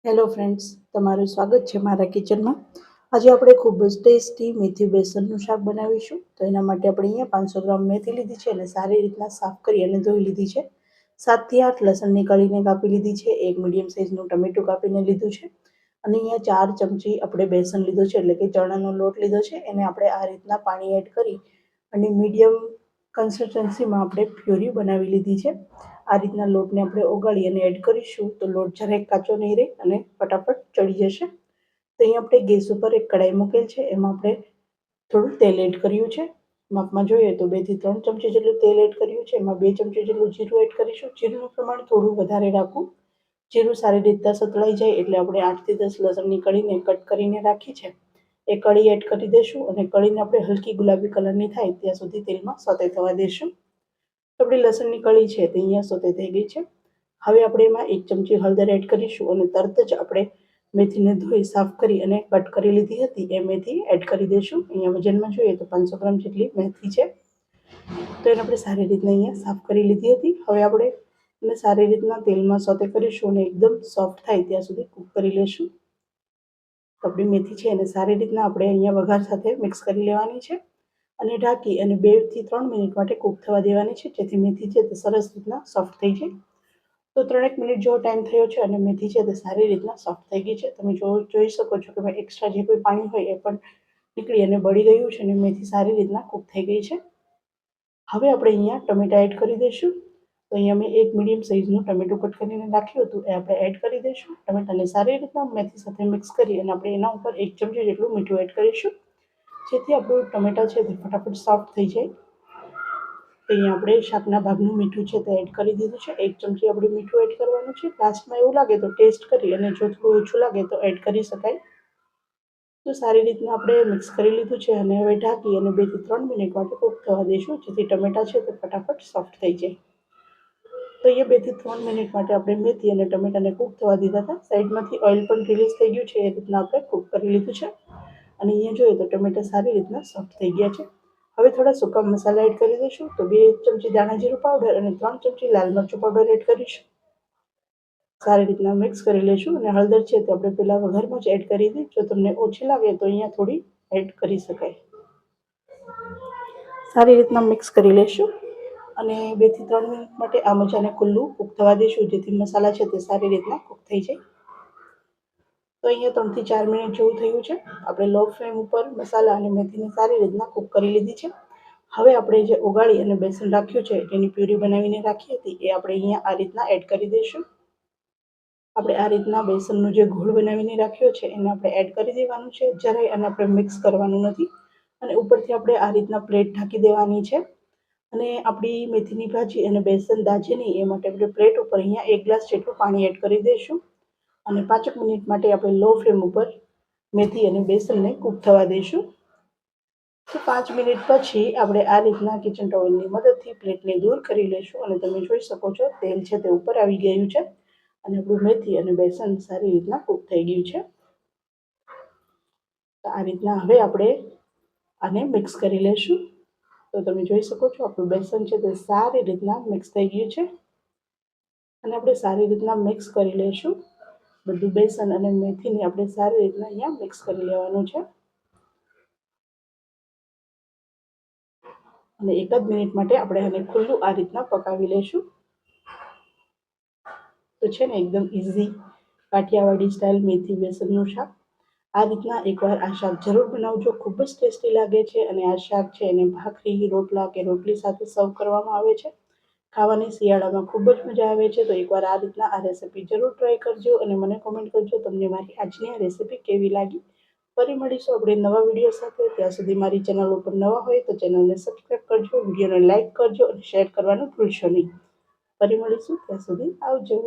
Hello friends, તમારું સ્વાગત છે મારા કિચનમાં. આજે આપણે ખૂબ જ ટેસ્ટી મેથી બેસનનું શાક બનાવીશું. તો એના માટે આપણે અહીંયા 500 ગ્રામ મેથી લીધી છે અને સારી રીતના સાફ કરી અને ધોઈ લીધી છે. 7 થી 8 લસણની કળીને કાપી લીધી છે. એક મીડિયમ સાઇઝનું ટમેટું કાપીને લીધું છે અને અહીંયા 4 ચમચી આપણે બેસન લીધો છે, એટલે કે ચણાનો લોટ લીધો છે. એને આપણે આ રીતના પાણી એડ કરી અને મીડિયમ કન્સિસ્ટન્સીમાં આપણે પ્યુરી બનાવી લીધી છે. આ રીતના લોટને આપણે ઓગાળી અને એડ કરીશું તો લોટ જરાક કાચો નહીં રહે અને ફટાફટ ચડી જશે. તો અહીં આપણે ગેસ ઉપર એક કઢાઈ મૂકેલ છે, એમાં આપણે થોડું તેલ એડ કર્યું છે. માપમાં જોઈએ તો 2 થી 3 ચમચી જેટલું તેલ એડ કર્યું છે. એમાં 2 ચમચી જેટલું જીરું એડ કરીશું. જીરુંનું પ્રમાણ થોડું વધારે રાખવું. જીરું સારી રીતે સતળાઈ જાય એટલે આપણે 8 થી 10 લસણની કળીને કટ કરીને રાખી છે એ કળી એડ કરી દઈશું અને કળીને આપણે હલકી ગુલાબી કલરની થાય ત્યાં સુધી તેલમાં સોતે થવા દઈશું. આપણી લસણની કળી છે તે અહીંયા સોતે થઈ ગઈ છે. હવે આપણે એમાં 1 ચમચી હળદર એડ કરીશું અને તરત જ આપણે મેથીને ધોઈ સાફ કરી અને કટ કરી લીધી હતી એ મેથી એડ કરી દઈશું. અહીંયા વજનમાં જોઈએ તો 500 ગ્રામ જેટલી મેથી છે. તો એને આપણે સારી રીતના અહીંયા સાફ કરી લીધી હતી. હવે આપણે એને સારી રીતના તેલમાં સોતે કરીશું અને એકદમ સોફ્ટ થાય ત્યાં સુધી કૂક કરી લઈશું. આપણી મેથી છે એને સારી રીતના આપણે અહીંયા વઘાર સાથે મિક્સ કરી લેવાની છે અને ઢાંકી અને 2 થી 3 મિનિટ માટે કૂક થવા દેવાની છે, જેથી મેથી છે તે સરસ રીતના સોફ્ટ થઈ જાય. તો 3 મિનિટ જેવો ટાઈમ થયો છે અને મેથી છે તે સારી રીતના સોફ્ટ થઈ ગઈ છે. તમે જોઈ શકો છો કે એક્સ્ટ્રા જે કોઈ પાણી હોય એ પણ નીકળી અને બળી ગયું છે અને મેથી સારી રીતના કૂક થઈ ગઈ છે. હવે આપણે અહીંયા ટમેટા એડ કરી દઈશું. તો અહીંયા મેં એક મીડિયમ સાઇઝનું ટમેટું કટ કરીને નાખ્યું હતું એ આપણે એડ કરી દઈશું. ટમેટાને સારી રીતના મેથી સાથે મિક્સ કરી અને આપણે એના ઉપર 1 ચમચી જેટલું મીઠું એડ કરીશું, જેથી આપણું ટમેટા છે તે ફટાફટ સોફ્ટ થઈ જાય. અહીંયા આપણે શાકના ભાગનું મીઠું છે તે એડ કરી દીધું છે. 1 ચમચી આપણે મીઠું એડ કરવાનું છે. લાસ્ટમાં એવું લાગે તો ટેસ્ટ કરી અને જો થોડું ઓછું લાગે તો એડ કરી શકાય. તો સારી રીતના આપણે મિક્સ કરી લીધું છે અને હવે ઢાંકી અને 2 થી 3 મિનિટ માટે કૂક થવા દઈશું, જેથી ટમેટા છે તે ફટાફટ સોફ્ટ થઈ જાય. તો અહીંયા 2 થી 3 મિનિટ માટે આપણે મેથી અને ટમેટાને કૂક થવા દીધા હતા. સાઈડમાંથી ઓઇલ પણ રિલીઝ થઈ ગયું છે, એ રીતના આપણે કૂક કરી લીધું છે અને અહીંયા જોઈએ તો ટમેટા સારી રીતના સોફ્ટ થઈ ગયા છે. હવે થોડા સૂકા મસાલા એડ કરી દઈશું. તો 2 ચમચી દાણા જીરું પાવડર અને 3 ચમચી લાલ મરચું પાવડર એડ કરીશું. સારી રીતના મિક્સ કરી લઈશું અને હળદર છે તે આપણે પહેલા વઘારમાં જ એડ કરી હતી. જો તમને ઓછી લાગે તો અહીંયા થોડી એડ કરી શકાય. સારી રીતના મિક્સ કરી લઈશું અને 2 થી 3 મિનિટ માટે આ મરચાંને ખુલ્લું કૂક થવા દઈશું, જેથી મસાલા છે તે સારી રીતના કૂક થઈ જાય. તો અહીંયા 3 થી 4 મિનિટ જેવું થયું છે. આપણે લો ફ્લેમ ઉપર મસાલા અને મેથીને સારી રીતના કૂક કરી લીધી છે. હવે આપણે જે ઓગાળી અને બેસન રાખ્યું છે એની પ્યુરી બનાવીને રાખી હતી એ આપણે અહીંયા આ રીતના એડ કરી દઈશું. આપણે આ રીતના બેસનનો જે ઘોળ બનાવીને રાખ્યો છે એને આપણે એડ કરી દેવાનું છે. જરાય અને આપણે મિક્સ કરવાનું નથી અને ઉપરથી આપણે આ રીતના પ્લેટ ઢાંકી દેવાની છે. અને આપણી મેથીની ભાજી અને બેસન દાજે નહીં એ માટે આપણે પ્લેટ ઉપર અહીંયા 1 ગ્લાસ જેટલું પાણી એડ કરી દઈશું અને 5 મિનિટ માટે આપણે લો ફ્લેમ ઉપર મેથી અને બેસનને કૂક થવા દઈશું. તો 5 મિનિટ પછી આપણે આ રીતના કિચન ટોવેલની મદદથી પ્લેટને દૂર કરી લઈશું અને તમે જોઈ શકો છો તેલ છે તે ઉપર આવી ગયું છે અને આપણું મેથી અને બેસન સારી રીતના કૂક થઈ ગયું છે. તો આ રીતના હવે આપણે આને મિક્સ કરી લઈશું. તો તમે જોઈ શકો છો આપણું બેસન છે તે સારી રીતના મિક્સ થઈ ગયું છે અને આપણે સારી રીતના મિક્સ કરી લઈશું. બધું બેસન અને મેથીને આપણે સારી રીતના અહીંયા મિક્સ કરી લેવાનું છે અને 1 જ મિનિટ માટે આપણે આને ખુલ્લું આ રીતના પકાવી લઈશું. તો છે ને એકદમ ઇઝી કાઠિયાવાડી સ્ટાઇલ મેથી બેસનનું શાક. આ રીતના એકવાર આ શાક જરૂર બનાવજો. ખૂબ જ ટેસ્ટી લાગે છે અને આ શાક છે એને ભાખરી, રોટલા કે રોટલી સાથે સર્વ કરવામાં આવે છે. ખાવાની શિયાળામાં ખૂબ જ મજા આવે છે. તો એકવાર આ રીતના આ રેસીપી જરૂર ટ્રાય કરજો અને મને કોમેન્ટ કરજો તમને મારી આજની આ રેસીપી કેવી લાગી. ફરી મળીશું આપણે નવા વિડીયો સાથે. ત્યાં સુધી મારી ચેનલ ઉપર નવા હોય તો ચેનલને સબસ્ક્રાઈબ કરજો, વિડીયોને લાઇક કરજો અને શેર કરવાનું ભૂલશો નહીં. ફરી મળીશું, ત્યાં સુધી આવજો.